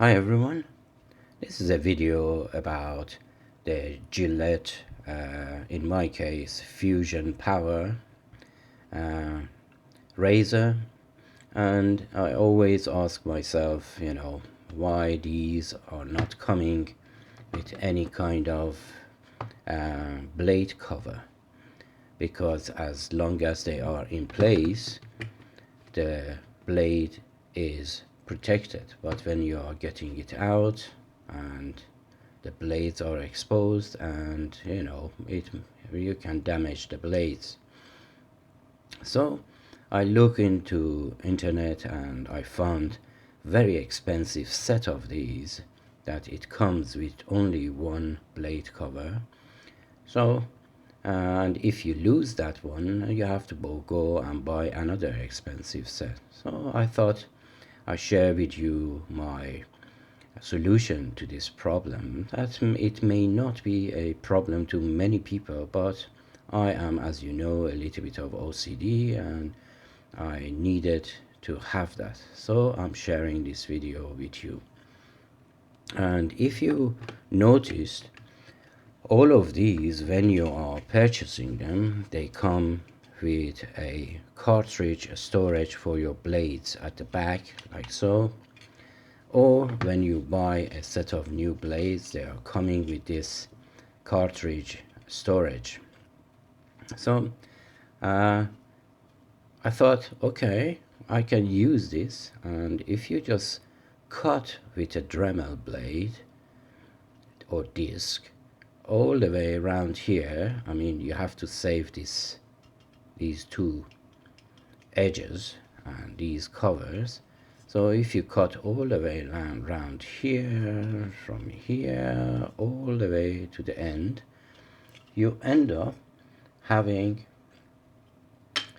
Hi everyone, this is a video about the Gillette, in my case, Fusion Power uh, razor. And I always ask myself, why these are not coming with any kind of blade cover, because as long as they are in place, the blade is protected. But when you are getting it out and the blades are exposed, and you can damage the blades. So I look into internet and I found very expensive set of these that it comes with only one blade cover. So and if you lose that one, you have to go and buy another expensive set. So I thought I'd share with you my solution to this problem. That it may not be a problem to many people, but I am, as you know, a little bit of OCD and I needed to have that. So I'm sharing this video with you. And if you noticed, all of these, when you are purchasing them, they come with a cartridge storage for your blades at the back, like so. Or when you buy a set of new blades, they are coming with this cartridge storage. So I thought, okay, I can use this, and if you just cut with a Dremel blade or disc all the way around here, I mean, you have to save these two edges and these covers. So if you cut all the way around here, from here all the way to the end, you end up having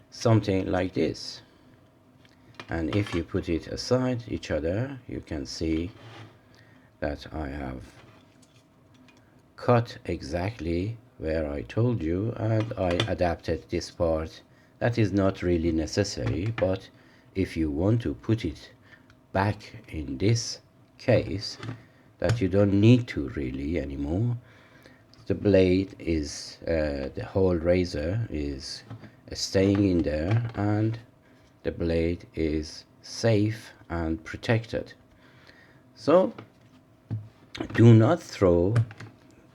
something like this. And if you put it aside each other, you can see that I have cut exactly where I told you, and I adapted this part. That is not really necessary, but if you want to put it back in this case, that you don't need to really anymore, the blade is the whole razor is staying in there and the blade is safe and protected. So do not throw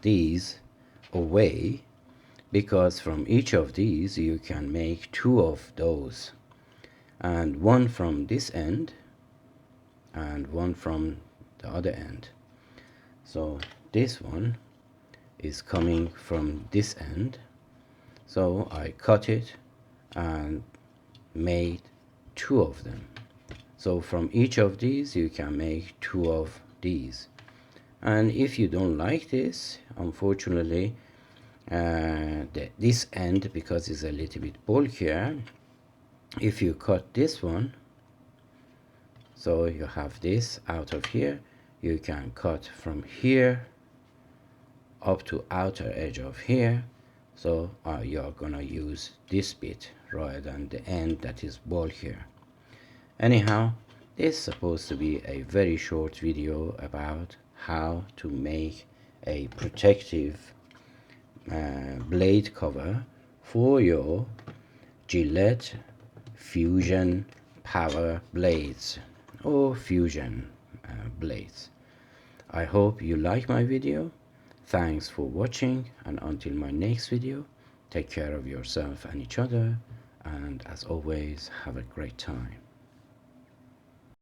these away, because from each of these you can make two of those, and one from this end and one from the other end. So this one is coming from this end, so I cut it and made two of them. So from each of these you can make two of these. And if you don't like this, unfortunately, this end, because it's a little bit bulkier, if you cut this one, so you have this out of here, you can cut from here up to outer edge of here. So you're gonna use this bit rather than the end that is bulkier. Anyhow, this is supposed to be a very short video about how to make a protective blade cover for your Gillette Fusion Power blades or Fusion blades. I hope you like my video. Thanks for watching, and until my next video, take care of yourself and each other, and as always, have a great time.